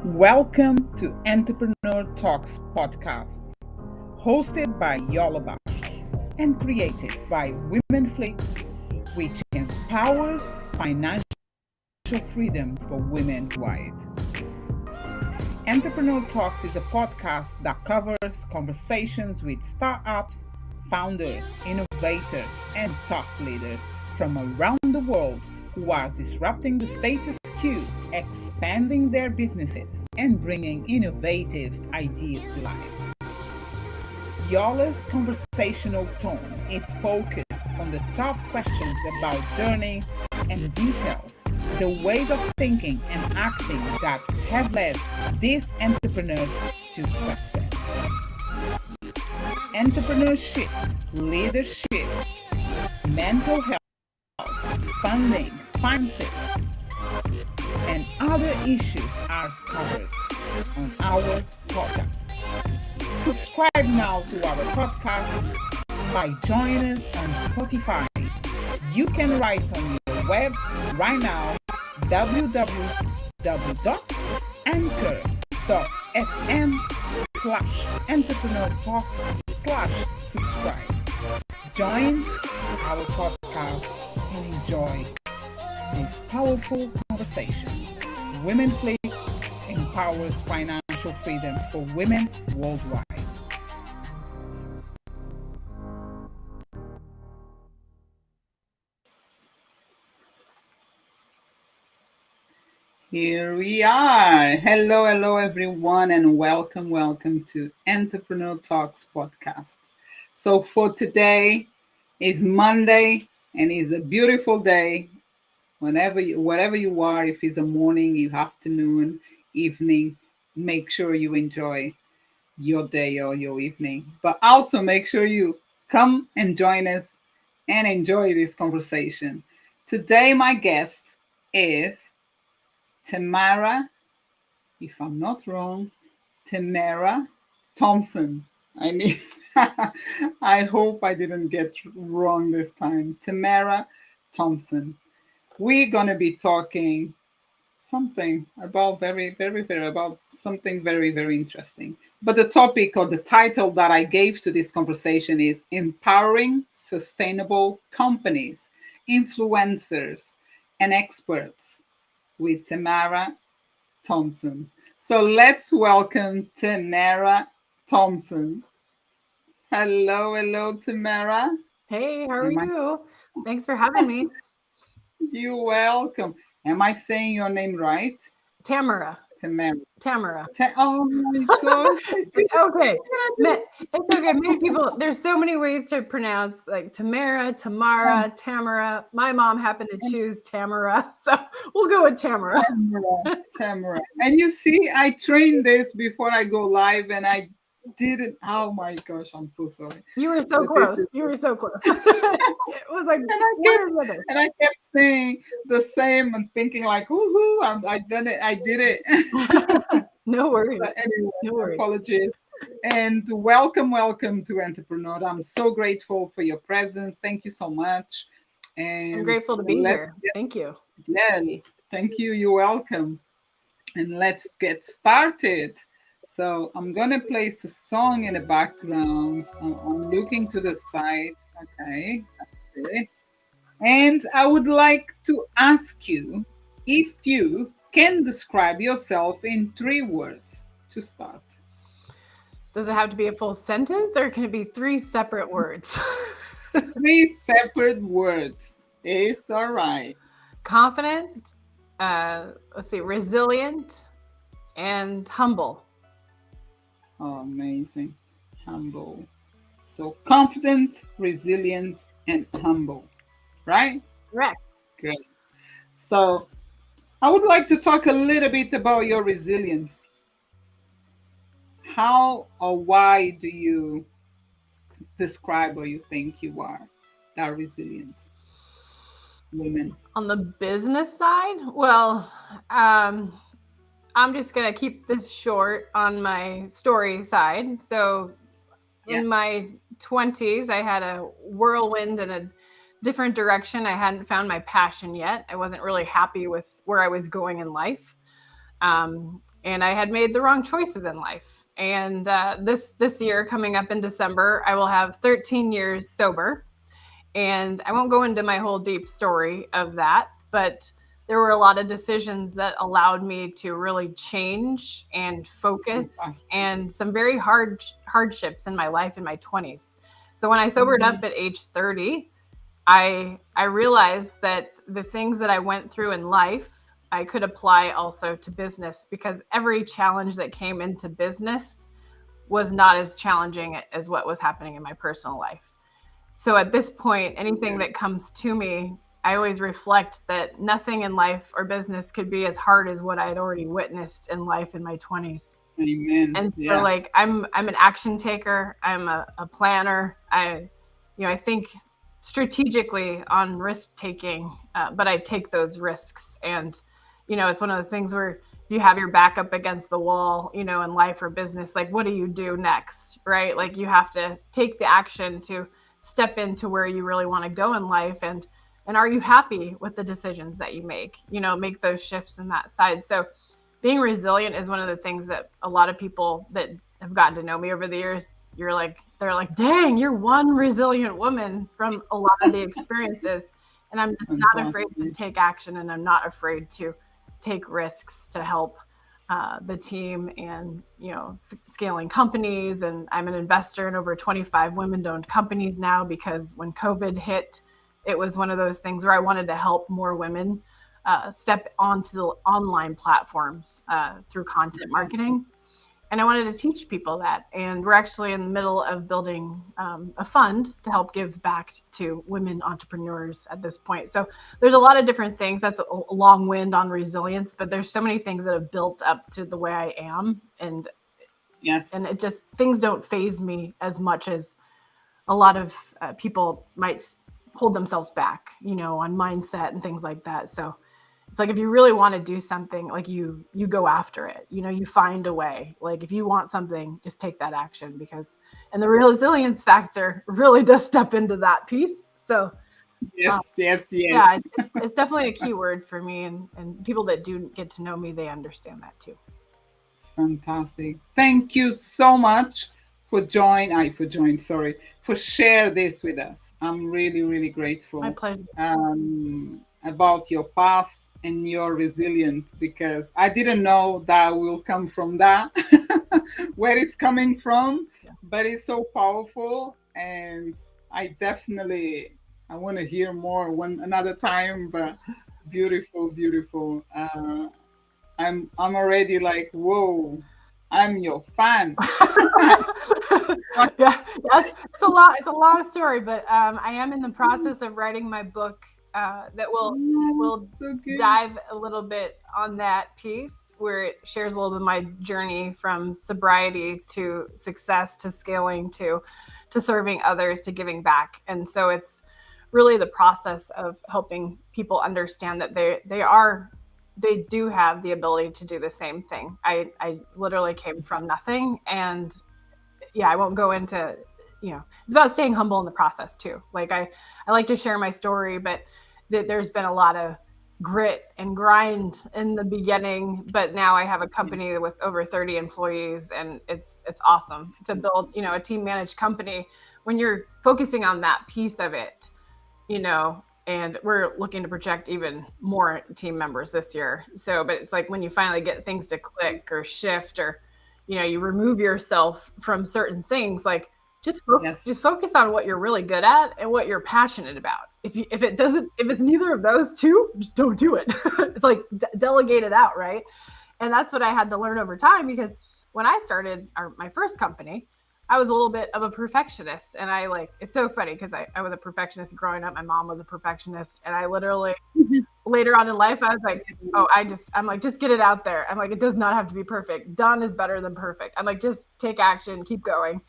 Welcome to Entrepreneur Talks podcast, hosted by Yola Bastos and created by Women Flix, which empowers financial freedom for women wide. Entrepreneur Talks is a podcast that covers conversations with startups, founders, innovators, and thought leaders from around the world who are disrupting the status quo, expanding their businesses, and bringing innovative ideas to life. Yola's conversational tone is focused on the tough questions about journeys and details, the ways of thinking and acting that have led these entrepreneurs to success. Entrepreneurship, leadership, mental health, funding, finances, and other issues are covered on our podcast. Subscribe now to our podcast by joining us on Spotify. You can write on your web right now www.anchor.fm/entrepreneur talks/subscribe. Join our podcast and enjoy this powerful conversation. Women Flix empowers financial freedom for women worldwide. Here we are. Hello, everyone, and welcome to Entrepreneur Talks podcast. So for today is Monday, and it's a beautiful day. Wherever you are, if it's a morning, afternoon, evening, make sure you enjoy your day or your evening. But also make sure you come and join us and enjoy this conversation. Today, my guest is Tamara, if I'm not wrong, Tamara Thompson. I hope I didn't get wrong this time. Tamara Thompson. We're going to be talking something about very interesting. But the topic or the title that I gave to this conversation is Empowering Sustainable Companies, Influencers, and Experts with Tamara Thompson. So let's welcome Tamara Thompson. Hello, Tamara. Hey, how are you? Thanks for having me. You're welcome. Am I saying your name right? Tamara. Tamara. Oh my gosh. It's okay. It's okay. Many people, there's so many ways to pronounce like Tamara, Tamara. My mom happened to choose Tamara, so we'll go with Tamara. Tamara. And you see, I trained this before I go live and I didn't. Oh my gosh, I'm so sorry. You were so close. You were so close. It was like and I kept saying the same and thinking like, woohoo, I did it. No worries. But anyway, apologies. And welcome to Entrepreneur. I'm so grateful for your presence. Thank you so much. And I'm grateful to be here. Thank you. Yeah, thank you. You're welcome. And let's get started. So I'm going to place a song in the background. I'm looking to the side. Okay, that's it. And I would like to ask you if you can describe yourself in 3 words to start. Does it have to be a full sentence or can it be 3 separate words? 3 separate words. It's all right. Confident, resilient, and humble. Oh, amazing. Humble. So confident, resilient, and humble. Right? Correct. Great. So I would like to talk a little bit about your resilience. How or why do you describe or you think you are that resilient woman? On the business side? Well, I'm just going to keep this short on my story side. So in my 20s, I had a whirlwind in a different direction. I hadn't found my passion yet. I wasn't really happy with where I was going in life. And I had made the wrong choices in life. And this year, coming up in December, I will have 13 years sober. And I won't go into my whole deep story of that, but there were a lot of decisions that allowed me to really change and focus, Fantastic. and some very hardships in my life in my 20s. So when I sobered Mm-hmm. up at age 30, I realized that the things that I went through in life, I could apply also to business, because every challenge that came into business was not as challenging as what was happening in my personal life. So at this point, anything Yeah. that comes to me, I always reflect that nothing in life or business could be as hard as what I had already witnessed in life in my 20s. Amen. And so Yeah. like I'm an action taker, I'm a planner. I think strategically on risk taking, but I take those risks. And it's one of those things where if you have your back up against the wall, in life or business, like what do you do next, right? Like you have to take the action to step into where you really want to go in life. And are you happy with the decisions that you make? Make those shifts in that side. So being resilient is one of the things that a lot of people that have gotten to know me over the years, they're like, dang, you're one resilient woman from a lot of the experiences. And I'm just not afraid to Fantastic. take action, and I'm not afraid to take risks to help the team, and scaling companies. And I'm an investor in over 25 women-owned companies now, because when COVID hit, it was one of those things where I wanted to help more women step onto the online platforms through content Fantastic. marketing. And I wanted to teach people that. And we're actually in the middle of building a fund to help give back to women entrepreneurs at this point. So there's a lot of different things. That's a long wind on resilience, but there's so many things that have built up to the way I am. And Yes. it just, things don't phase me as much as a lot of people might hold themselves back, on mindset and things like that. So it's like if you really want to do something, like you go after it. You find a way. Like if you want something, just take that action, because and the resilience factor really does step into that piece. So um, Yes. Yes. yeah, Yes. it's definitely a key word for me, and people that do get to know me, they understand that too. Fantastic. Thank you so much sorry, for share this with us. I'm really, really My grateful pleasure. about your past and your resilience, because I didn't know that will come from that, where it's coming from, Yeah. but it's so powerful. And I want to hear more one another time, but beautiful, beautiful. I'm already like, whoa, I'm your fan. Yeah, yes, it's a lot. It's a long story, but I am in the process of writing my book that Oh, will so good. dive a little bit on that piece, where it shares a little bit of my journey from sobriety to success to scaling to serving others to giving back. And so it's really the process of helping people understand that they do have the ability to do the same thing. I literally came from nothing. And yeah, I won't go into, it's about staying humble in the process too. Like I like to share my story, but there's been a lot of grit and grind in the beginning, but now I have a Yeah. company with over 30 employees, and it's awesome to build, a team managed company when you're focusing on that piece of it, and we're looking to project even more team members this year. So, but it's like when you finally get things to click or shift, or, you remove yourself from certain things, like just Yes. focus on what you're really good at and what you're passionate about. If it's neither of those two, just don't do it. It's like delegate it out, right? And that's what I had to learn over time, because when I started my first company, I was a little bit of a perfectionist. And it's so funny because I was a perfectionist growing up. My mom was a perfectionist. And I literally, later on in life, I was like, oh, I'm like, just get it out there. I'm like, it does not have to be perfect. Done is better than perfect. I'm like, just take action, keep going.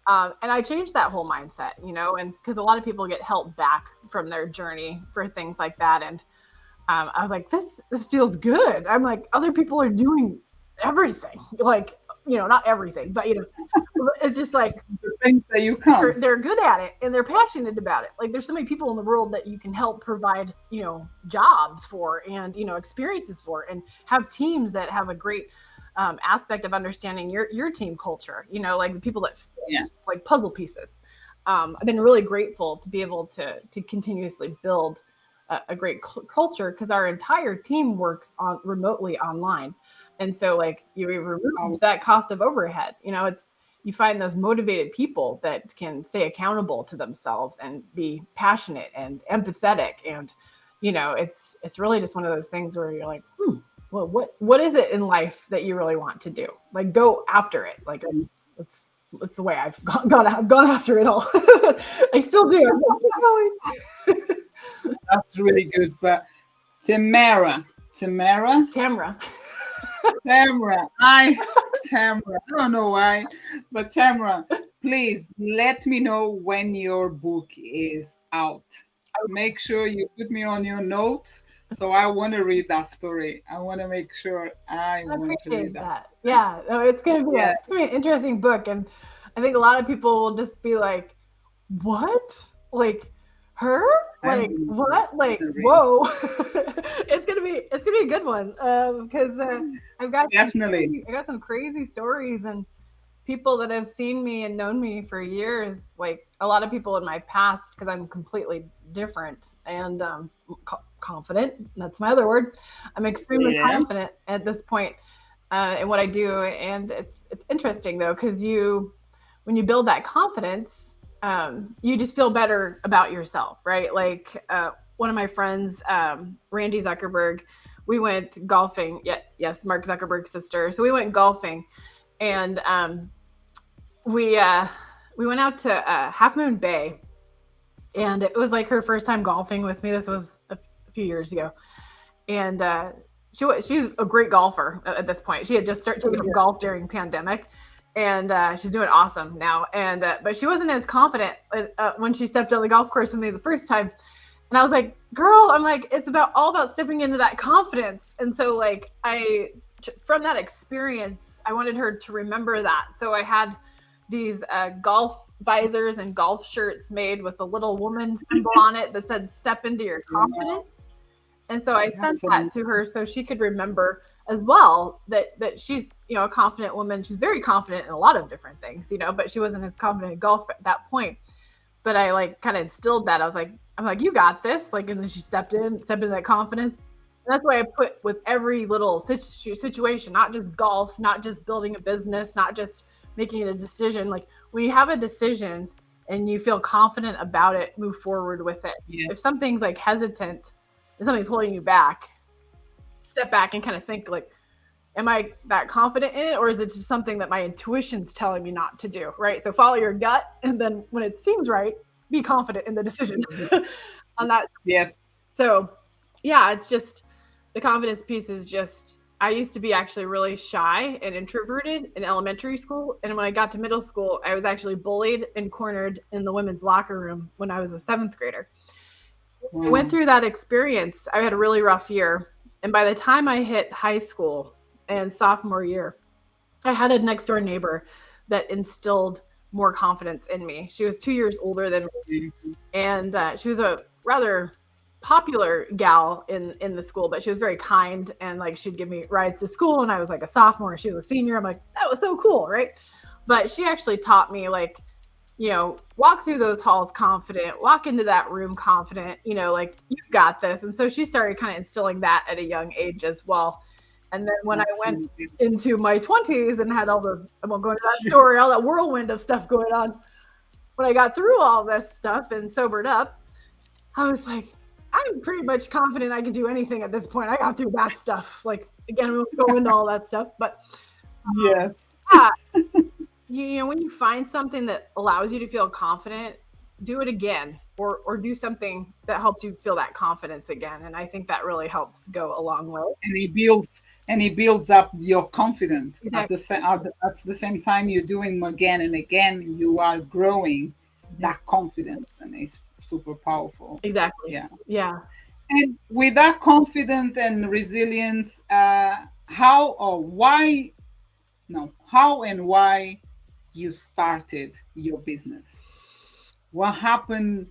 And I changed that whole mindset, and because a lot of people get held back from their journey for things like that. And I was like, this feels good. I'm like, other people are doing everything. Like, not everything, but it's just like The things that you can't. they're good at it and they're passionate about it. Like there's so many people in the world that you can help provide, jobs for and, experiences for, and have teams that have a great aspect of understanding your team culture, like the people that Yeah. fit like puzzle pieces. I've been really grateful to be able to continuously build a great culture because our entire team works on remotely online. And so like you remove that cost of overhead, you find those motivated people that can stay accountable to themselves and be passionate and empathetic. And, it's really just one of those things where you're like, well, what is it in life that you really want to do? Like go after it. Like it's the way I've gone after it all. I still do. I'm keep going. That's really good. But Tamara, Tamara. Tamara, Tamara. I don't know why, but Tamara, please let me know when your book is out. Make sure you put me on your notes. So I want to read that story. I want to make sure I want to read appreciate that. that. Yeah, no, Yeah, it's gonna be an interesting book, and I think a lot of people will just be like, "What? Like her? I'm Like what? Like gonna read. whoa!" It's gonna be a good one because Definitely. I got some crazy stories and people that have seen me and known me for years, like a lot of people in my past, because I'm completely different and confident. That's my other word. I'm extremely Yeah. confident at this point in what I do, and it's interesting though because when you build that confidence, you just feel better about yourself, right? Like one of my friends, Randy Zuckerberg, we went golfing. Yeah, yes, Mark Zuckerberg's sister. So we went golfing, and we uh, we went out to Half Moon Bay, and it was like her first time golfing with me. This was a few years ago, and she's a great golfer at this point. She had just started taking up golf during pandemic, and she's doing awesome now. And but she wasn't as confident when she stepped on the golf course with me the first time. And I was like, "Girl, I'm like, it's all about stepping into that confidence." And so like from that experience, I wanted her to remember that. So I had these golf visors and golf shirts made with a little woman symbol on it that said "Step into your confidence." And so I sent That's that to her so she could remember as well that she's a confident woman. She's very confident in a lot of different things, but she wasn't as confident in golf at that point. But I like kind of instilled that. I'm like, you got this. Like, and then she stepped into that confidence. And that's why I put with every little situation, not just golf, not just building a business, not just making a decision. Like when you have a decision and you feel confident about it, move forward with it. yes. If something's like hesitant, if something's holding you back, step back and kind of think like, am I that confident in it, or is it just something that my intuition's telling me not to do? Right. So follow your gut, and then when it seems right, be confident in the decision on that. Yes. So yeah, it's just the confidence piece is just I used to be actually really shy and introverted in elementary school. And when I got to middle school, I was actually bullied and cornered in the women's locker room when I was a 7th grader. I went through that experience. I had a really rough year. And by the time I hit high school and sophomore year, I had a next door neighbor that instilled more confidence in me. She was 2 years older than me. And she was a rather popular gal in the school, but she was very kind, and like she'd give me rides to school, and I was like a sophomore and she was a senior. I'm like, that was so cool, right? But she actually taught me like, walk through those halls confident, walk into that room confident, like you've got this. And so she started kind of instilling that at a young age as well. And then when I went into my 20s and had I won't go into that story, all that whirlwind of stuff going on, when I got through all this stuff and sobered up, I was like, I'm pretty much confident I can do anything at this point. I got through that stuff. Like, again, we won't go into all that stuff, but yes. Yeah, when you find something that allows you to feel confident, do it again, or do something that helps you feel that confidence again. And I think that really helps go a long way. And he builds up your confidence. Exactly. At the same time you're doing them again and again, you are growing that confidence, and it's super powerful. Exactly. Yeah. And with that confidence and resilience, how or why no, how and why you started your business. What happened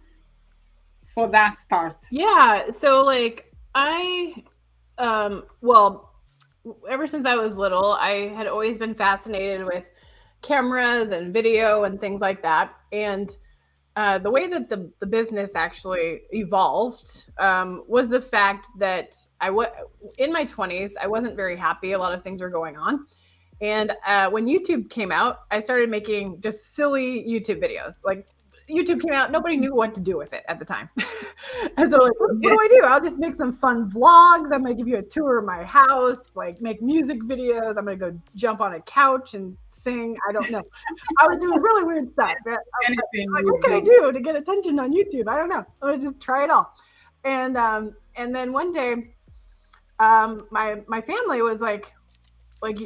for that start? Yeah. So like well, ever since I was little, I had always been fascinated with cameras and video and things like that. And the way that the business actually evolved was the fact that in my 20s, I wasn't very happy. A lot of things were going on. And when YouTube came out, I started making just silly YouTube videos. Like YouTube came out, nobody knew what to do with it at the time. And so like, what do I do? I'll just make some fun vlogs. I'm gonna give you a tour of my house, like make music videos. I'm gonna go jump on a couch and sing. I don't know. I was doing really weird stuff. Anything Like, you what can I do. do to get attention on YouTube? I don't know. I'm gonna just try it all. And then one day, my family was like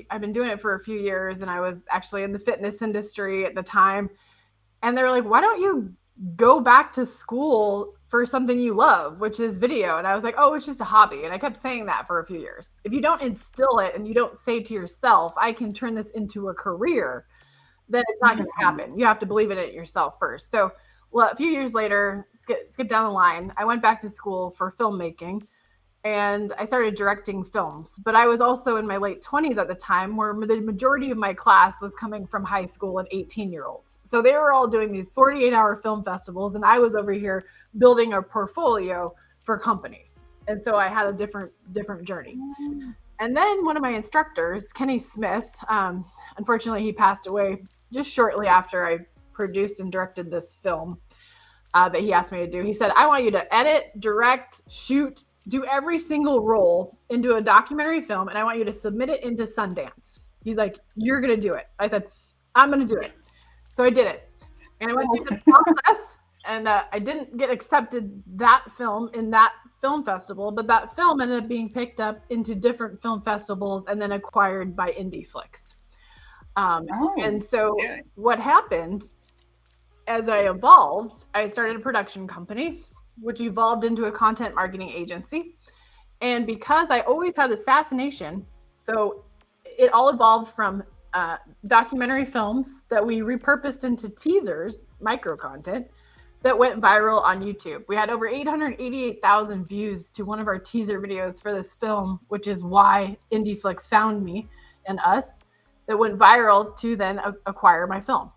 I've been doing it for a few years, and I was actually in the fitness industry at the time. And they were like, why don't you go back to school for something you love, which is video? And I was like, oh, it's just a hobby. And I kept saying that for a few years. If you don't instill it and you don't say to yourself, I can turn this into a career, then it's not going to happen. You have to believe in it yourself first. So, well, a few years later, skip down the line, I went back to school for filmmaking, and I started directing films. But I was also in my late 20s at the time, where the majority of my class was coming from high school and 18-year-olds. So they were all doing these 48-hour film festivals, and I was over here building a portfolio for companies. And so I had a different journey. And then one of my instructors, Kenny Smith, unfortunately, he passed away just shortly after I produced and directed this film that he asked me to do. He said, I want you to edit, direct, shoot, do every single role into a documentary film, and I want you to submit it into Sundance. He's like, you're going to do it. I said, I'm going to do it. So I did it. And I went through the process, and I didn't get accepted that film in that film festival, but that film ended up being picked up into different film festivals and then acquired by Flix. And so what happened as I evolved, I started a production company, which evolved into a content marketing agency. And because I always had this fascination, so it all evolved from documentary films that we repurposed into teasers, micro content, that went viral on YouTube. We had over 888,000 views to one of our teaser videos for this film, which is why Flix found me and us, that went viral to then acquire my film.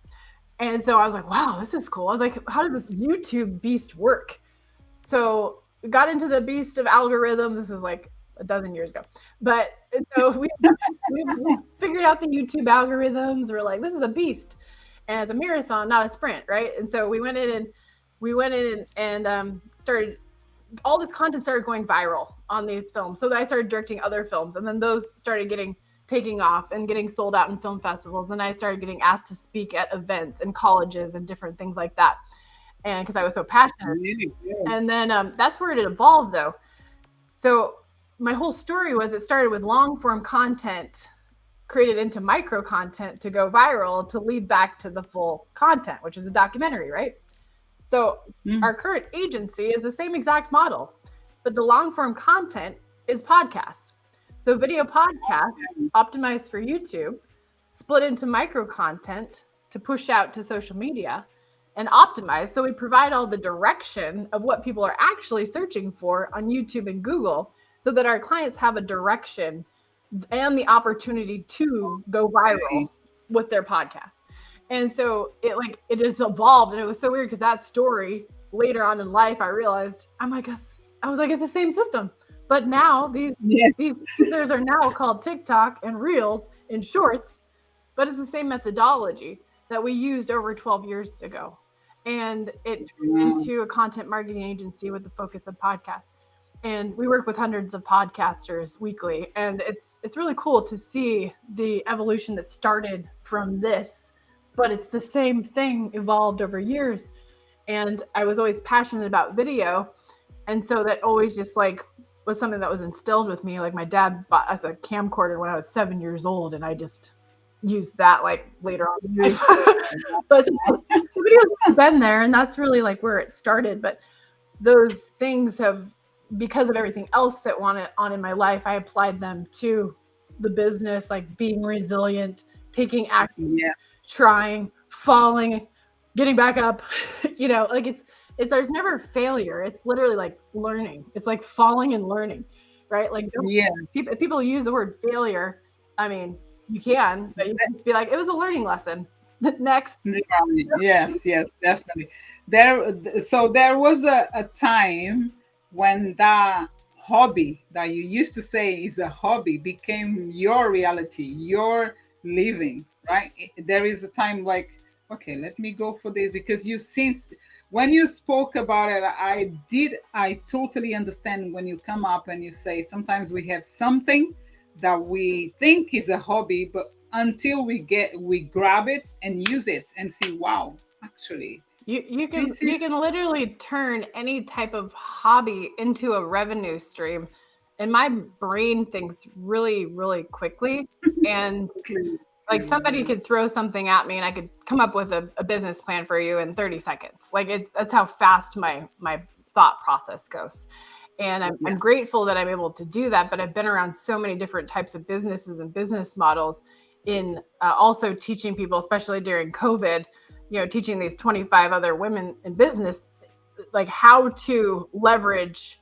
And so I was like, wow, this is cool. I was like, how does this YouTube beast work? So got into the beast of algorithms. This is like a dozen years ago. But so we figured out the YouTube algorithms. We're like, this is a beast. And it's a marathon, not a sprint, right? And so we went in and started, all this content started going viral on these films. So I started directing other films. And then those started taking off and getting sold out in film festivals. And I started getting asked to speak at events and colleges and different things like that. And because I was so passionate. And then that's where it evolved, though. So my whole story was, it started with long form content created into micro content to go viral to lead back to the full content, which is a documentary, right? So our current agency is the same exact model, but the long form content is podcasts. So video podcasts optimized for YouTube, split into micro content to push out to social media, and optimized. So we provide all the direction of what people are actually searching for on YouTube and Google, so that our clients have a direction and the opportunity to go viral with their podcast. And so it just evolved, and it was so weird because that story later on in life, I realized I was like, it's the same system. But now these teasers are now called TikTok and Reels and Shorts, but it's the same methodology that we used over 12 years ago. And it turned into a content marketing agency with the focus of podcasts. And we work with hundreds of podcasters weekly. And it's really cool to see the evolution that started from this, but it's the same thing evolved over years. And I was always passionate about video. And so that always just was something that was instilled with me. Like my dad bought us a camcorder when I was 7 years old, and I just used that later on in life. But so video has been there, and that's really where it started. But those things have, because of everything else that went on in my life, I applied them to the business, being resilient, taking action, Yeah. trying, falling, getting back up. Like it's there's never failure. It's literally like learning. It's like falling and learning, right? Like Yeah. people use the word failure. I mean, you can, but you can just be like, it was a learning lesson. Next. Yes, yes, definitely. So there was a time when that hobby that you used to say is a hobby became your reality, your living, right? There is a time like, okay, let me go for this because you since when you spoke about it, I totally understand when you come up and you say sometimes we have something that we think is a hobby, but until we grab it and use it and see, wow, actually this You is can literally turn any type of hobby into a revenue stream. And my brain thinks really, really quickly. And like somebody could throw something at me and I could come up with a business plan for you in 30 seconds. Like that's how fast my thought process goes. And yeah, I'm grateful that I'm able to do that. But I've been around so many different types of businesses and business models in also teaching people, especially during COVID, teaching these 25 other women in business, like how to leverage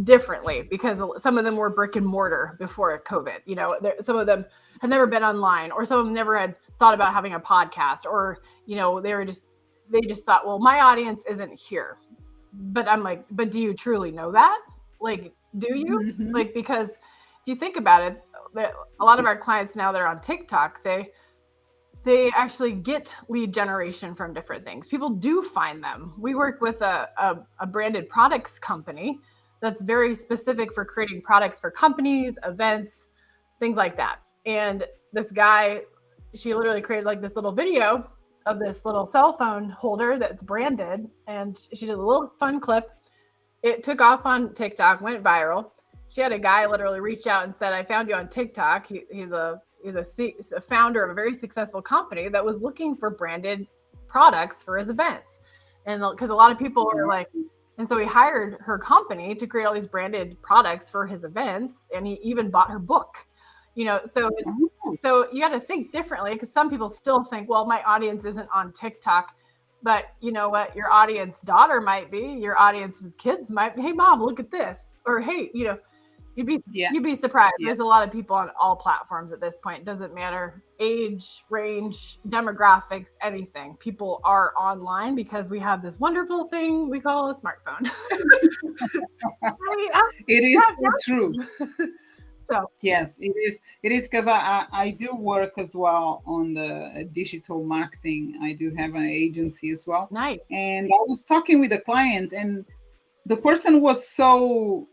differently, because some of them were brick and mortar before COVID. Some of them had never been online, or some of them never had thought about having a podcast, or they just thought, well, my audience isn't here. But I'm like, but do you truly know that? Like, do you? hmm, Like, because if you think about it, a lot of our clients now that are on TikTok, they actually get lead generation from different things. People do find them. We work with a branded products company that's very specific for creating products for companies, events, things like that. And this guy, she literally created like this little video of this little cell phone holder that's branded. And she did a little fun clip. It took off on TikTok, went viral. She had a guy literally reach out and said, "I found you on TikTok." He's a founder of a very successful company that was looking for branded products for his events, and because a lot of people were like, and so he hired her company to create all these branded products for his events, and he even bought her book. So you got to think differently, because some people still think, well, my audience isn't on TikTok. But you know what? Your audience daughter might be, your audience's kids might be. Hey, mom, look at this. Or hey, yeah, you'd be surprised. yeah, There's a lot of people on all platforms at this point. It doesn't matter age, range, demographics, anything. People are online because we have this wonderful thing we call a smartphone. it is so true. So Yes, it is because I do work as well on the digital marketing. I do have an agency as well, nice. and I was talking with a client, and the person was so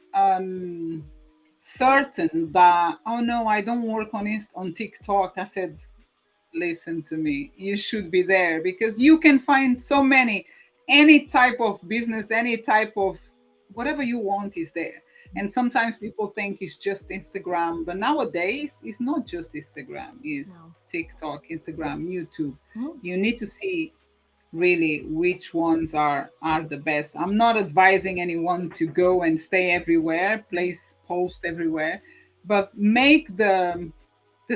certain that, oh no, I don't work on TikTok. I said, listen to me, you should be there because you can find so many, any type of business, any type of whatever you want is there. And sometimes people think it's just Instagram, but nowadays it's not just Instagram, it's No. TikTok, Instagram, YouTube. Mhm. You need to see really which ones are the best. I'm not advising anyone to go and stay everywhere, place post everywhere, but make the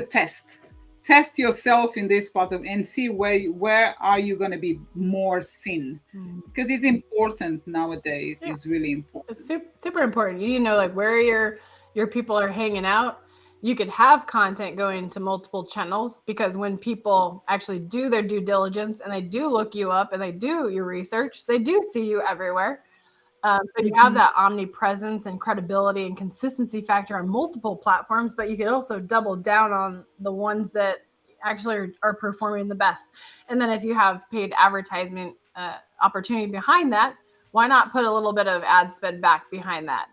test yourself in this part of and see where are you going to be more seen, Mhm. because it's important nowadays. Yeah. It's really important. It's super important. You know, like where your people are hanging out. You could have content going to multiple channels, because when people actually do their due diligence and they do look you up and they do your research, they do see you everywhere. So you have Mhm. that omnipresence and credibility and consistency factor on multiple platforms, but you could also double down on the ones that actually are performing the best. And then if you have paid advertisement opportunity behind that, why not put a little bit of ad spend back behind that?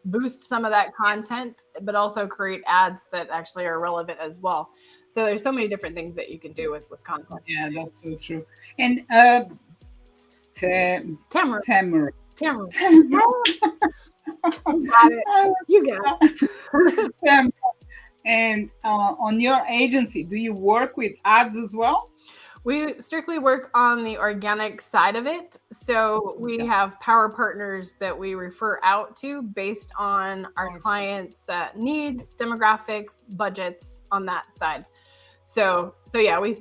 Boost some of that content, but also create ads that actually are relevant as well. So there's so many different things that you can do with content. Yeah, that's so true. And Tamara, Tamara. Tamara, Tamara. you got it. You got it. Tamara. And on your agency, do you work with ads as well? We strictly work on the organic side of it. So we Okay. have power partners that we refer out to based on our Okay. clients' needs, demographics, budgets on that side. So yeah, we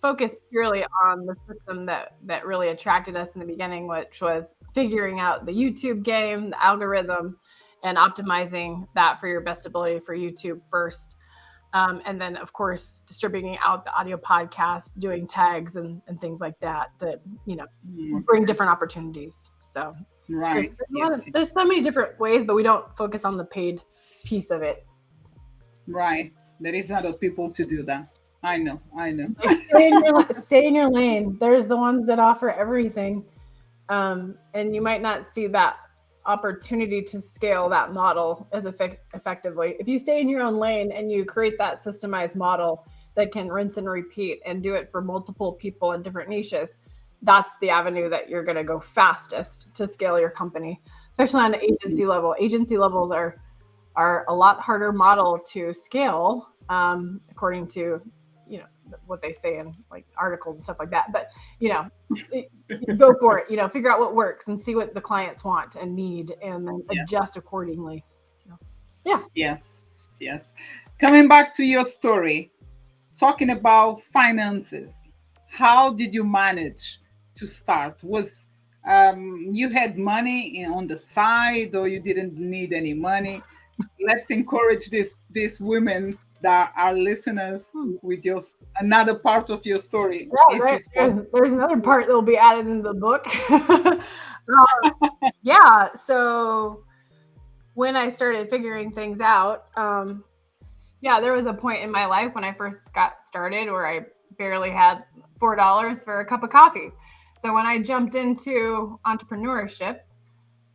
focused purely on the system that really attracted us in the beginning, which was figuring out the YouTube game, the algorithm, and optimizing that for your best ability for YouTube first. And then, of course, distributing out the audio podcast, doing tags and things like that, bring Okay. different opportunities. So Right. Yes. there's so many different ways, but we don't focus on the paid piece of it. Right. There is other people to do that. I know. I know. Like stay in your lane. There's the ones that offer everything, and you might not see that opportunity to scale that model as effectively. If you stay in your own lane and you create that systemized model that can rinse and repeat and do it for multiple people in different niches, that's the avenue that you're going to go fastest to scale your company, especially on an agency level. Agency levels are a lot harder model to scale, according to what they say in like articles and stuff like that. But go for it. Figure out what works and see what the clients want and need, and then Yeah. adjust accordingly. So, yeah. Yes. Yes. Coming back to your story, talking about finances, how did you manage to start? Was you had money on the side, or you didn't need any money? Let's encourage these women that are listeners with just another part of your story, if Yeah, it's possible. there's another part that will be added in the book. Yeah. So when I started figuring things out, yeah, there was a point in my life when I first got started where I barely had $4 for a cup of coffee. So when I jumped into entrepreneurship,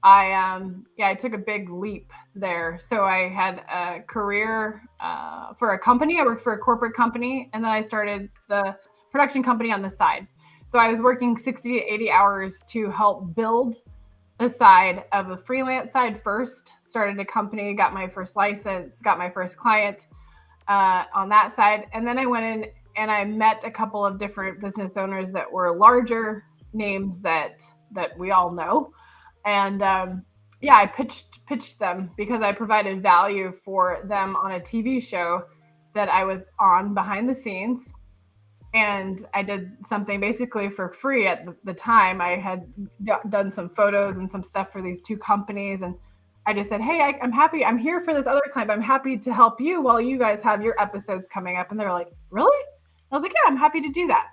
I took a big leap there. So I had a career for a company. I worked for a corporate company, and then I started the production company on the side. So I was working 60 to 80 hours to help build the side of a freelance side first. Started a company, got my first license, got my first client on that side, and then I went in and I met a couple of different business owners that were larger names that we all know. And yeah, I pitched them because I provided value for them on a TV show that I was on behind the scenes. And I did something basically for free at the time. I had done some photos and some stuff for these two companies, and I just said, "Hey, I'm happy. I'm here for this other client. But I'm happy to help you while you guys have your episodes coming up." And they're like, "Really?" I was like, "Yeah, I'm happy to do that."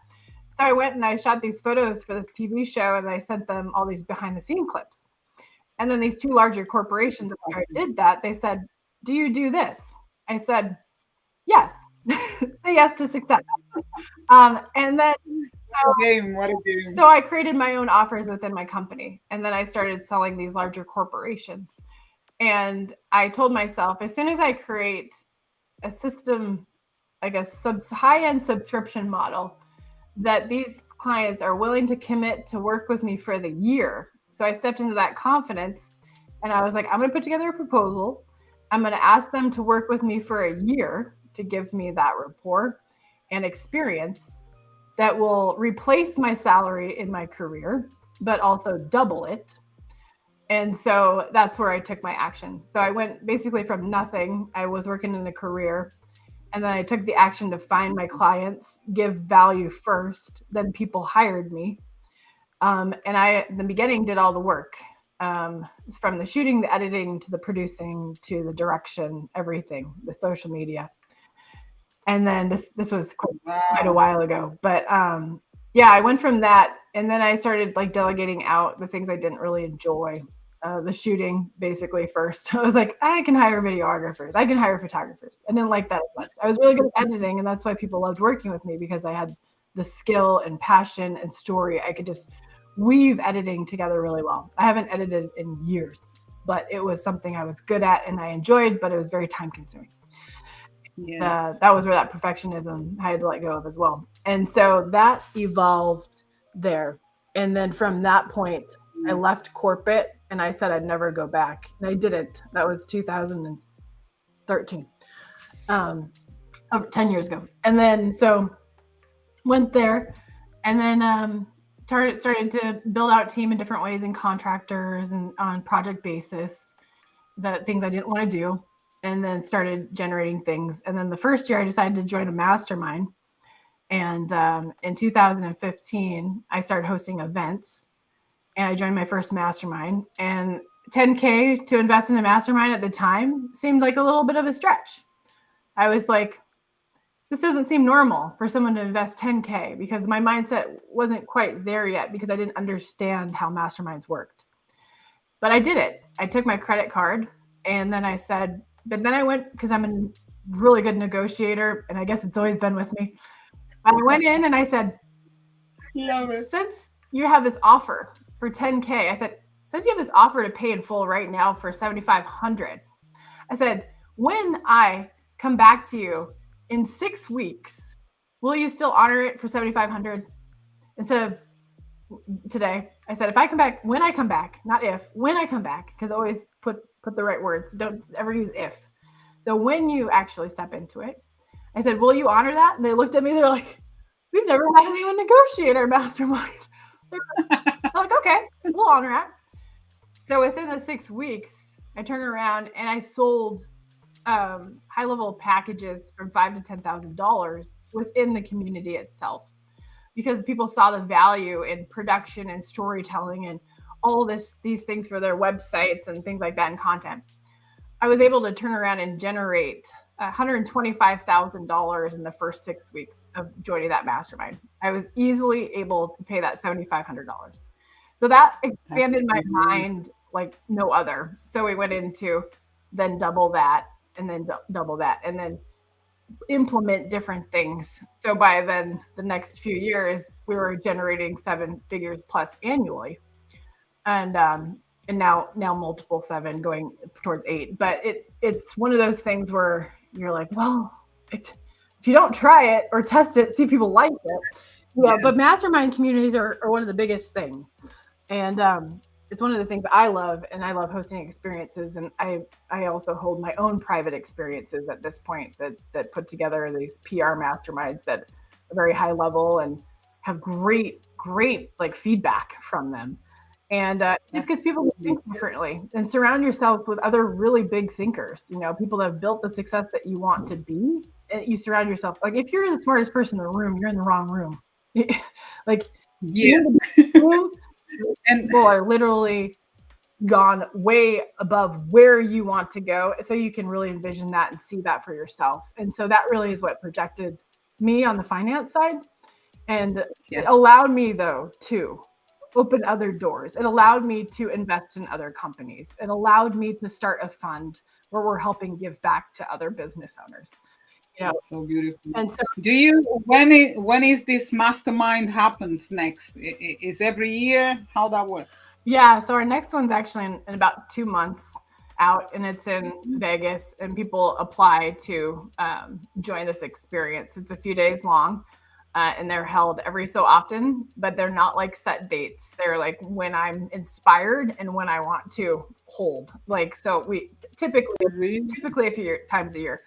So I went and I shot these photos for this TV show, and I sent them all these behind the scene clips. And then these two larger corporations, after I did that, they said, "Do you do this?" I said, "Yes." Say yes to success. And then What a game! What a game! so I created my own offers within my company, and then I started selling these larger corporations. And I told myself, as soon as I create a system, like a high-end subscription model, that these clients are willing to commit to work with me for the year. So I stepped into that confidence, and I was like, I'm going to put together a proposal. I'm going to ask them to work with me for a year to give me that rapport and experience that will replace my salary in my career, but also double it. And so that's where I took my action. So I went basically from nothing. I was working in a career, and then I took the action to find my clients, give value first. Then people hired me. And I, in the beginning, did all the work, from the shooting, the editing, to the producing, to the direction, everything, the social media. And then this was quite a Wow. while ago. But yeah, I went from that, and then I started like delegating out the things I didn't really enjoy. The shooting basically first. I was like, I can hire videographers, I can hire photographers. I didn't like that as much. I was really good at editing, and that's why people loved working with me, because I had the skill and passion and story. I could just weave editing together really well. I haven't edited in years, but it was something I was good at and I enjoyed, but it was very time consuming. Yes. That was where that perfectionism I had to let go of as well. And so that evolved there. And then from that point, I left corporate and I said I'd never go back. And I didn't. That was 2013, 10 years ago. And then so went there, and then started to build out team in different ways, and contractors and on project basis, the things I didn't want to do. and then started generating things. And then the first year I decided to join a mastermind. And in 2015, I started hosting events, and I joined my first mastermind. And 10K to invest in a mastermind at the time seemed like a little bit of a stretch. I was like, this doesn't seem normal for someone to invest 10K, because my mindset wasn't quite there yet, because I didn't understand how masterminds worked. But I did it. I took my credit card, and then I said, but then I went, because I'm a really good negotiator, and I guess it's always been with me. I went in and I said, Love it. since you have this offer for 10K, I said, since you have this offer to pay in full right now for 7,500, I said, when I come back to you in 6 weeks, will you still honor it for 7,500 instead of today? I said, if I come back, when I come back, not if, when I come back, because always put the right words. Don't ever use if. So when you actually step into it, I said, will you honor that? And they looked at me, they're like, we've never had anyone negotiate our mastermind. They're like, okay, we'll honor that. So within the 6 weeks, I turned around and I sold high-level packages from $5,000 to $10,000 within the community itself, because people saw the value in production and storytelling and all these things for their websites and things like that, and content. I was able to turn around and generate $125,000 in the first 6 weeks of joining that mastermind. I was easily able to pay that $7,500. So that expanded my mind like no other. So we went into then double that, and then double that, and then implement different things. So by then the next few years, we were generating 7 figures plus annually. And now multiple 7 going towards 8. But it's one of those things where you're like, well, if you don't try it or test it, see if people like it. Yeah, but mastermind communities are one of the biggest things. And it's one of the things I love, and I love hosting experiences. And I also hold my own private experiences at this point that put together these PR masterminds that are very high level and have great like feedback from them. And just gets people to think differently, and surround yourself with other really big thinkers, people that have built the success that you want to be. And you surround yourself, like if you're the smartest person in the room, you're in the wrong room. Like, yes. And people are literally gone way above where you want to go. So you can really envision that and see that for yourself. And so that really is what projected me on the finance side. And it allowed me, though, to open other doors. It allowed me to invest in other companies. It allowed me to start a fund where we're helping give back to other business owners. That's so beautiful. And so, when is this mastermind happens next? Is every year? How that works? Yeah, so our next one's actually in about 2 months out, and it's in Vegas, and people apply to join this experience. It's a few days long. And they're held every so often, but they're not like set dates. They're like when I'm inspired and when I want to hold. Like, so we typically a few times a year,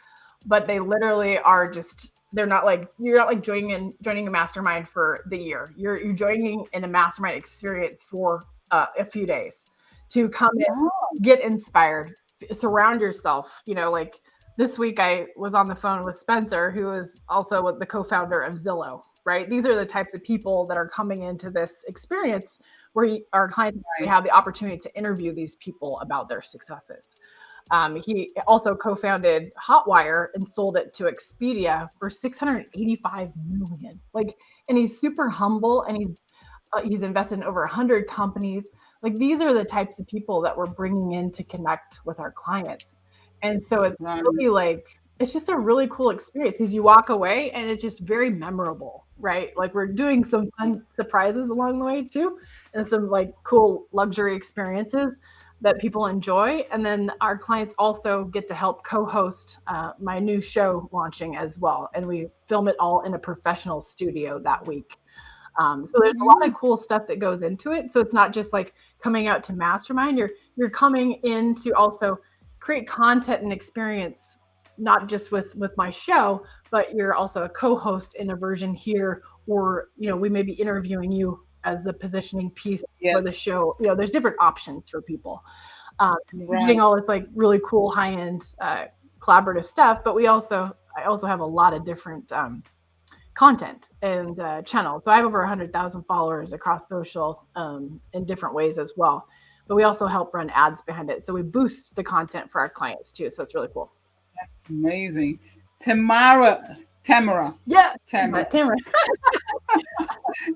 but they literally are just, they're not like, you're not like joining a mastermind for the year. You're joining in a mastermind experience for a few days to come in, get inspired, surround yourself, like, this week I was on the phone with Spencer, who is also the co-founder of Zillow, right? These are the types of people that are coming into this experience where our clients have the opportunity to interview these people about their successes. He also co-founded Hotwire and sold it to Expedia for $685 million. Like, and he's super humble, and he's invested in over 100 companies. Like, these are the types of people that we're bringing in to connect with our clients. And so it's really like, it's just a really cool experience, because you walk away and it's just very memorable, right? Like, we're doing some fun surprises along the way too, and some like cool luxury experiences that people enjoy. And then our clients also get to help co-host my new show launching as well. And we film it all in a professional studio that week. So there's a lot of cool stuff that goes into it. So it's not just like coming out to mastermind, you're coming in to also create content and experience, not just with my show, but you're also a co-host in a version here, or, we may be interviewing you as the positioning piece for the show. There's different options for people. Getting all this like really cool high-end collaborative stuff, but I also have a lot of different content and channels. So I have over 100,000 followers across social in different ways as well. But we also help run ads behind it. So we boost the content for our clients too. So it's really cool. That's amazing. Tamara, Yeah, Tamara, Tamara.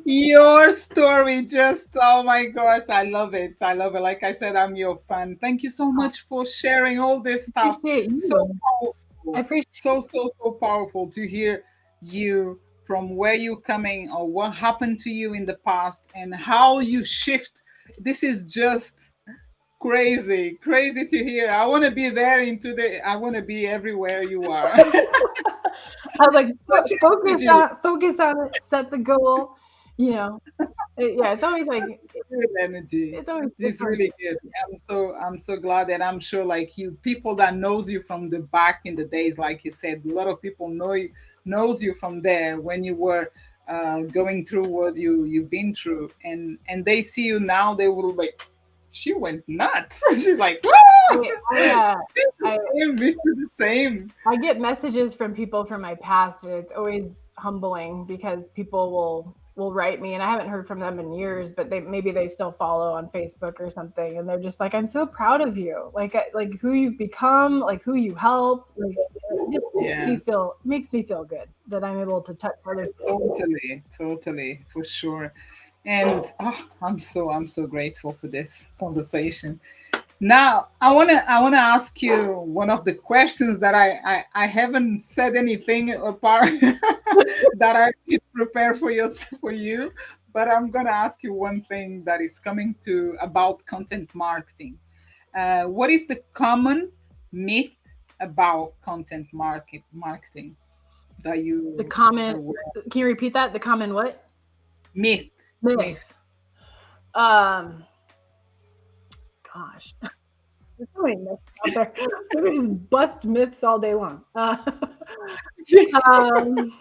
your story just, oh my gosh, I love it. I love it. Like I said, I'm your fan. Thank you so much for sharing all this stuff. Appreciate So you. I powerful. appreciate So powerful to hear you from where you're coming or what happened to you in the past and how you shift. This is just crazy to hear. I want to be there I want to be everywhere you are. I was like, Such focus on it, set the goal. It's always like good energy. it's always It's different. really good. I'm so glad that I'm sure like you people that knows you from the back in the days, like you said, a lot of people knows you from there when you were going through what you've been through, and they see you now, they will like, she went nuts. She's like, "Whoa! Yeah, This is the same. I get messages from people from my past, and it's always humbling because people will write me, and I haven't heard from them in years, but maybe they still follow on Facebook or something, and they're just like, "I'm so proud of you, like who you've become, like who you help, like it just Yeah, makes me feel good that I'm able to touch other people." totally, for sure. And I'm so grateful for this conversation. Now, I wanna ask you one of the questions that I haven't said anything apart that I did prepare for you, but I'm gonna ask you one thing that is coming to about content marketing. What is the common myth about content marketing that The you are comment, aware of? can you repeat that? The comment what? Myth, myth. Myth. Um, Gosh. There's so many myths out there. We could just bust myths all day long. Yes, Um,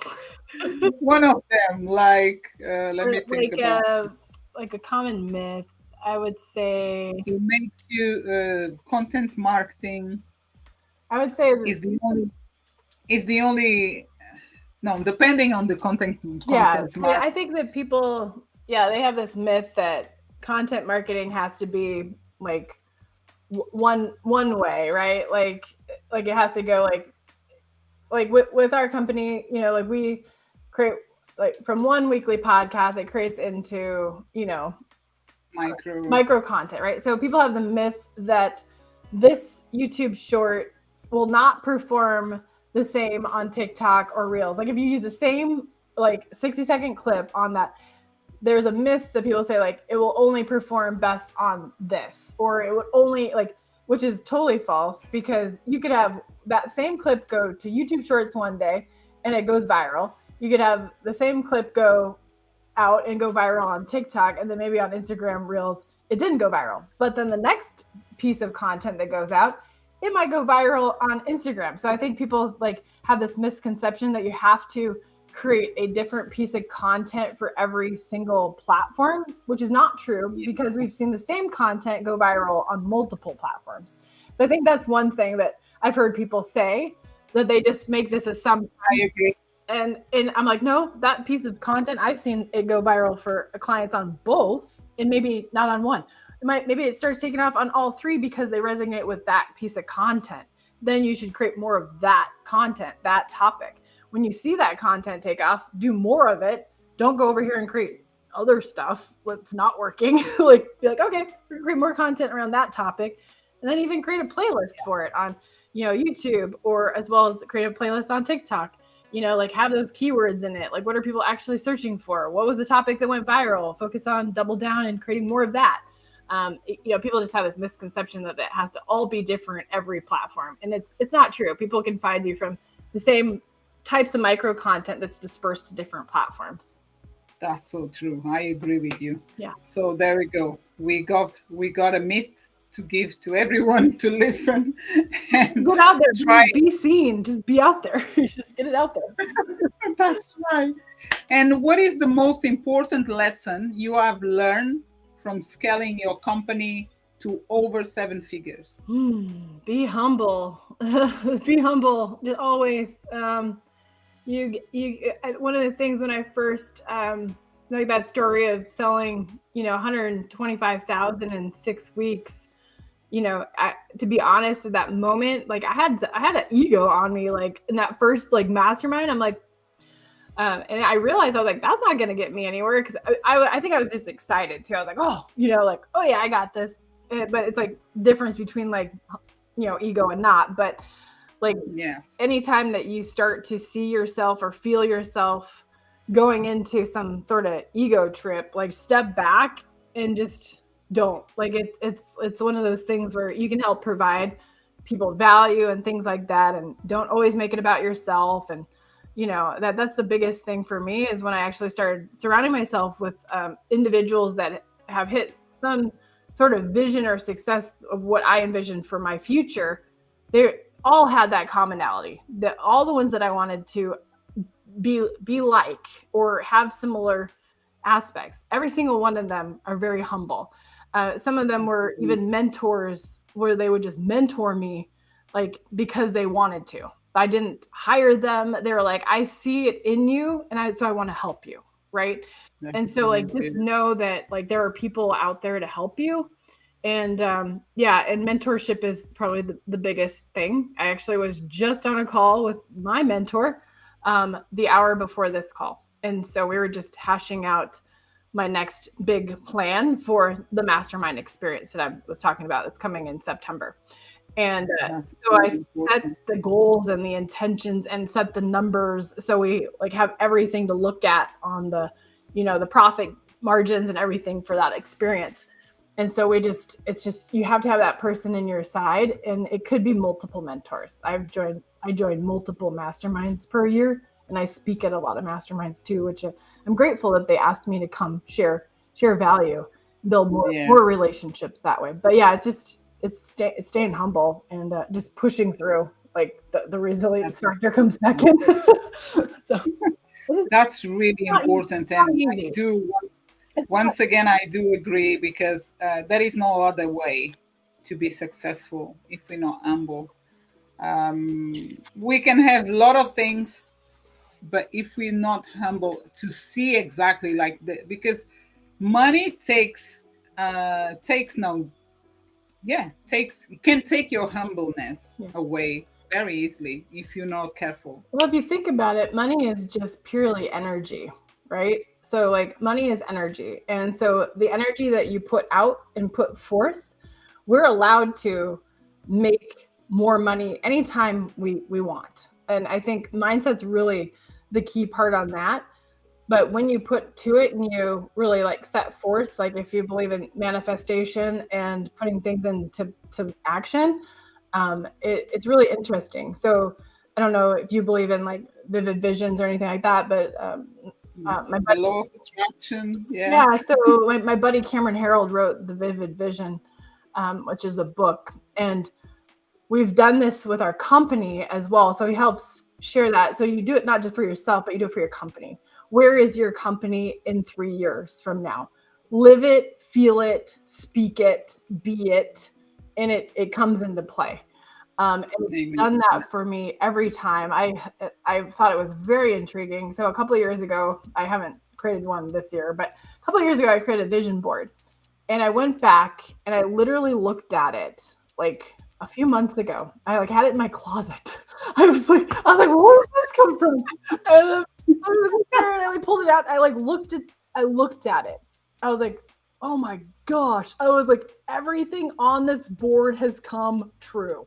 one of them. Like, let me think like about. a common myth, I would say. It makes you content marketing I would say, is the only no, depending on the yeah. content mark. I think that people, they have this myth that content marketing has to be like one way, right? Like it has to go like with our company, like we create like from one weekly podcast, it creates into, Micro. micro content, right? So people have the myth that this YouTube short will not perform the same on TikTok or Reels. Like if you use the same like 60-second clip on that, there's a myth that people say like it will only perform best on this, or it would only like, which is totally false, because you could have that same clip go to YouTube Shorts one day and it goes viral. You could have the same clip go out and go viral on TikTok, and then maybe on Instagram Reels it didn't go viral. But then the next piece of content that goes out, it might go viral on Instagram. So I think people like have this misconception that you have to create a different piece of content for every single platform, which is not true, because we've seen the same content go viral on multiple platforms. So I think that's one thing that I've heard people say, that they just make this assumption. I agree. And I'm like, no, that piece of content, I've seen it go viral for clients on both, and maybe not on one. Maybe it starts taking off on all three because they resonate with that piece of content. Then you should create more of that content, that topic. When you see that content take off, do more of it. Don't go over here and create other stuff that's not working. Like, be like, okay, we're gonna create more content around that topic, and then even create a playlist for it on, YouTube, or as well as create a playlist on TikTok. Like have those keywords in it. Like, what are people actually searching for? What was the topic that went viral? Focus on, double down, and creating more of that. People just have this misconception that it has to all be different every platform, and it's not true. People can find you from the same types of micro content that's dispersed to different platforms. That's so true. I agree with you. Yeah. So there we go. We got a myth to give to everyone to listen and Get out there, try. be seen, just be out there. Just get it out there. That's right. And what is the most important lesson you have learned from scaling your company to over seven figures? Be humble. Be humble. Just always. One of the things when I first like that story of selling, 125,000 in 6 weeks. To be honest, at that moment, like I had an ego on me, like in that first like mastermind. I'm like, and I realized I was like, that's not going to get me anywhere because I think I was just excited too. I was like, oh, like, oh yeah, I got this. But it's like difference between like, ego and not. But like, Yes. anytime that you start to see yourself or feel yourself going into some sort of ego trip, like step back and just don't. Like it's one of those things where you can help provide people value and things like that, and don't always make it about yourself. And that's the biggest thing for me is when I actually started surrounding myself with individuals that have hit some sort of vision or success of what I envisioned for my future. They all had that commonality, that all the ones that I wanted to be like or have similar aspects, every single one of them are very humble. Some of them were even mentors where they would just mentor me like because they wanted to. I didn't hire them. They were like, I see it in you and so I want to help you, right? And so like just know that like there are people out there to help you. And and mentorship is probably the biggest thing. I actually was just on a call with my mentor the hour before this call. And so we were just hashing out my next big plan for the mastermind experience that I was talking about that's coming in September. And so I set the goals and the intentions and set the numbers. So we like have everything to look at on the, the profit margins and everything for that experience. And so it's just, you have to have that person in your side, and it could be multiple mentors. I joined multiple masterminds per year, and I speak at a lot of masterminds too, which I'm grateful that they asked me to come share value, build more relationships that way. But yeah, it's staying humble and just pushing through. Like the resilience factor comes back in. So that's really important, and I do. Once again, I do agree because there is no other way to be successful if we're not humble. We can have a lot of things, but if we're not humble to see exactly like because money can take your humbleness away very easily if you're not careful. Well, if you think about it, money is just purely energy, right? So like money is energy. And so the energy that you put out and put forth, we're allowed to make more money anytime we want. And I think mindset's really the key part on that. But when you put to it and you really like set forth, like if you believe in manifestation and putting things into action, it's really interesting. So I don't know if you believe in like vivid visions or anything like that, but my buddy, law of attraction. Yes. Yeah. So my buddy Cameron Harold wrote The Vivid Vision, which is a book, and we've done this with our company as well. So he helps share that. So you do it not just for yourself, but you do it for your company. Where is your company in 3 years from now? Live it, feel it, speak it, be it, and it comes into play. And it's done that for me every time. I thought it was very intriguing. So a couple of years ago, I haven't created one this year, but a couple of years ago, I created a vision board. And I went back and I literally looked at it like a few months ago. I like had it in my closet. I was like, where did this come from? And I pulled it out. I looked at it. I was like, oh my gosh. I was like, everything on this board has come true.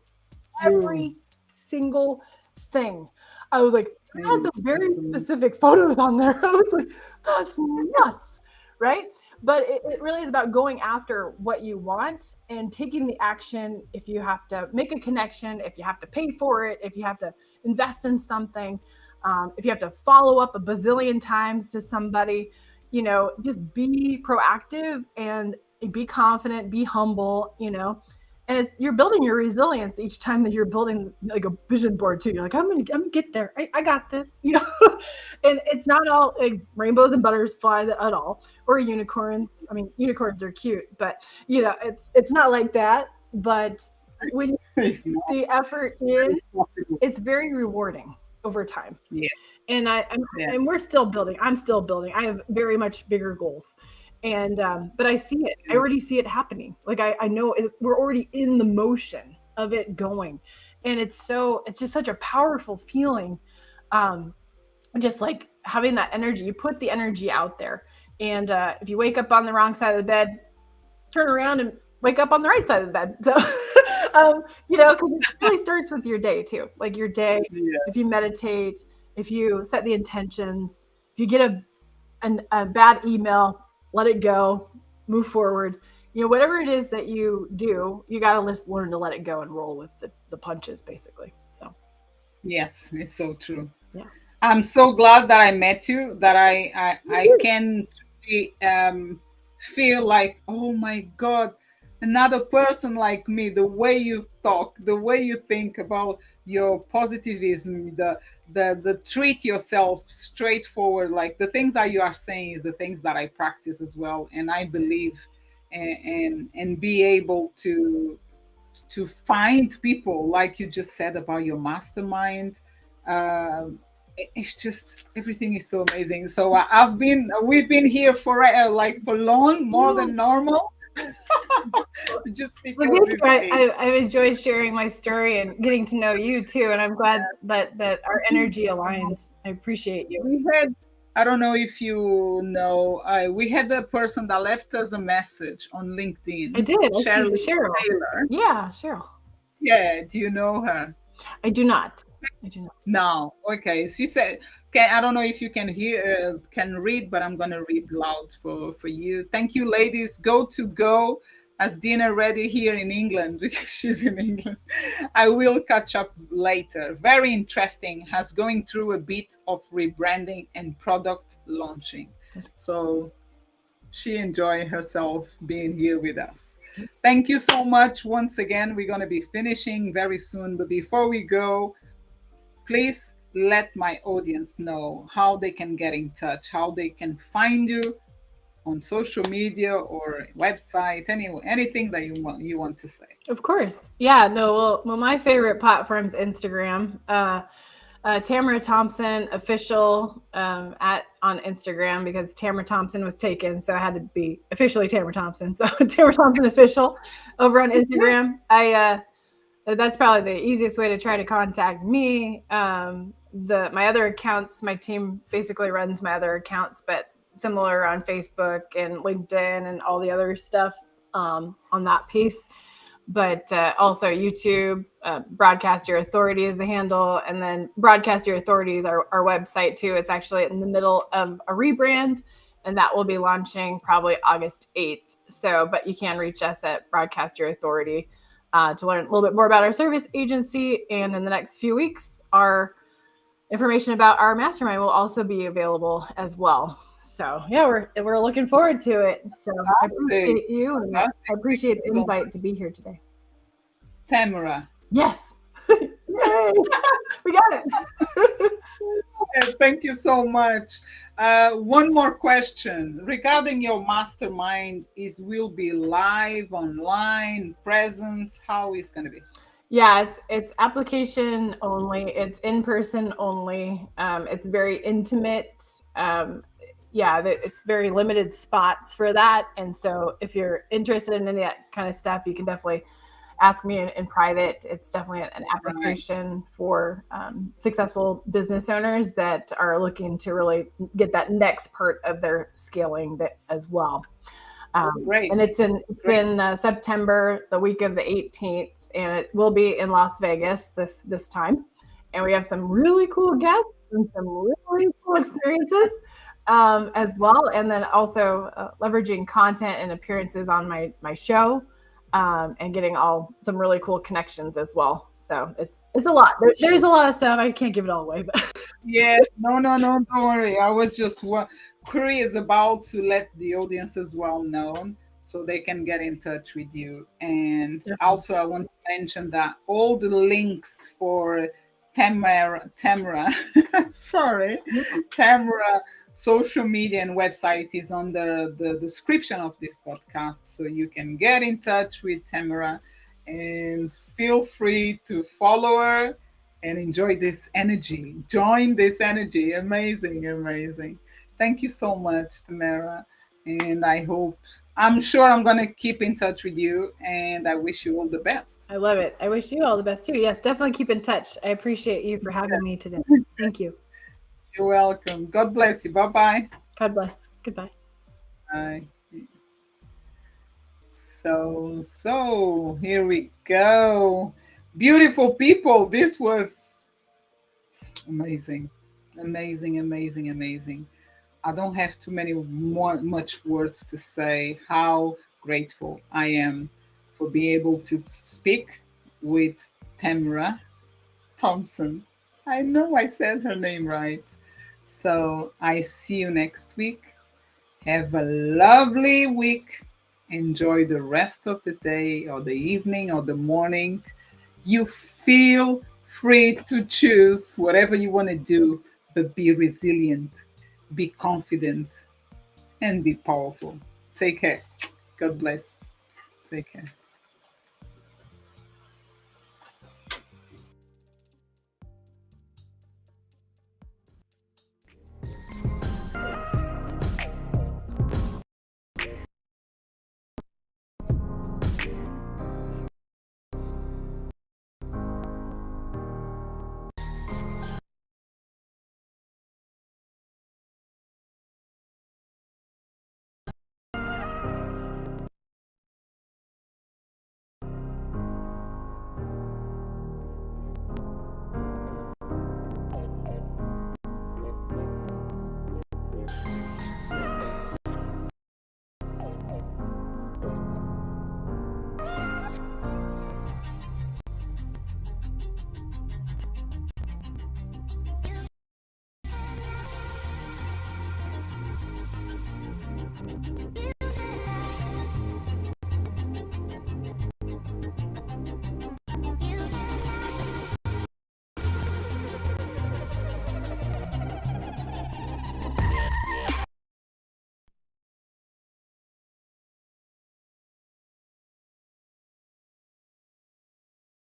Every single thing. I was like, I had some very specific photos on there. I was like, that's nuts, right? But it really is about going after what you want and taking the action. If you have to make a connection, if you have to pay for it, if you have to invest in something, if you have to follow up a bazillion times to somebody, just be proactive and be confident, be humble, And you're building your resilience each time that you're building like a vision board too. You're like, I'm gonna get there. I got this, And it's not all like rainbows and butterflies at all, or unicorns. I mean, unicorns are cute, but it's not like that. But when It's not the effort in, possible. it's very rewarding over time. Yeah, And yeah, and we're still building. I'm still building. I have very much bigger goals, and but I see it. I already see it happening. Like I know we're already in the motion of it going, and it's just such a powerful feeling. Um, just like having that energy, you put the energy out there, and if you wake up on the wrong side of the bed, turn around and wake up on the right side of the bed. So, because it really starts with your day too. Like your day, yeah. if you meditate, if you set the intentions, if you get a bad email, let it go, move forward. Whatever it is that you do, you got to learn to let it go and roll with the punches, basically. So, Yes, it's so true. yeah. I'm so glad that I met you, that I can truly, feel like, oh my God, another person like me, the way you talk, the way you think about your positivism, the treat yourself straightforward, like the things that you are saying is the things that I practice as well. And I believe and be able to find people like you just said about your mastermind. It's just everything is so amazing. So we've been here for like for long, more than normal, just Well, because thank you. it's I've enjoyed sharing my story and getting to know you too, and I'm glad that our energy aligns. I appreciate you. we had. I don't know if you know, we had a person that left us a message on I LinkedIn, did. I see Shirley Cheryl. Taylor. Yeah, Cheryl. Yeah, do you know her? I do not. I do not. No. Okay. She said, "Can I don't know if you can hear, can read, but I'm gonna read loud for you. Thank you, ladies. Go as dinner ready here in England because she's in England. I will catch up later. Very interesting. Has going through a bit of rebranding and product launching. So she enjoyed herself being here with us. Thank you so much once again. We're going to be finishing very soon, but before we go, please let my audience know how they can get in touch, how they can find you on social media or website, anything that you want to say. Of course. Yeah. No. Well, my favorite platform's Instagram. Tamara Thompson official at on Instagram because Tamara Thompson was taken, so I had to be officially Tamara Thompson. So Tamara Thompson official over on Instagram. I That's probably the easiest way to try to contact me. My other accounts, my team basically runs my other accounts, but similar on Facebook and LinkedIn and all the other stuff on that piece. But also YouTube, Broadcast Your Authority is the handle. And then Broadcast Your Authority is our website too. It's actually in the middle of a rebrand, and that will be launching probably August 8th. So, but you can reach us at Broadcast Your Authority to learn a little bit more about our service agency. And in the next few weeks, our information about our mastermind will also be available as well. So yeah, we're looking forward to it. So I appreciate you, and I appreciate the invite to be here today. Tamara. Yes. Yay! We got it. Thank you so much. One more question regarding your mastermind: will be live, online, presence? How is going to be? Yeah, it's application only. It's in person only. It's very intimate. It's very limited spots for that. And so if you're interested in any of that kind of stuff, you can definitely ask me in private. It's definitely an application for successful business owners that are looking to really get that next part of their scaling as well. Great. And it's in September, the week of the 18th, and it will be in Las Vegas this time. And we have some really cool guests and some really cool experiences as well. And then also leveraging content and appearances on my show and getting some really cool connections as well. So it's a lot. There's a lot of stuff. I can't give it all away, but yeah, no, don't worry. I was just curious about to let the audience as well know so they can get in touch with you. And Definitely. also, I want to mention that all the links for Tamara, sorry, Tamara social media and website is under the description of this podcast, so you can get in touch with Tamara and feel free to follow her and enjoy this energy. Join this energy. Amazing, amazing. Thank you so much, Tamara. And I'm sure I'm going to keep in touch with you. And I wish you all the best. I love it. I wish you all the best too. Yes, definitely keep in touch. I appreciate you for having me today. Thank you. You're welcome. God bless you. Bye bye. God bless. Goodbye. Bye. So here we go. Beautiful people. This was amazing. Amazing, amazing, amazing. I don't have too much words to say how grateful I am for being able to speak with Tamara Thompson. I know I said her name right. So I see you next week. Have a lovely week. Enjoy the rest of the day or the evening or the morning. You feel free to choose whatever you want to do, but be resilient, be confident, and be powerful. Take care. God bless. Take care.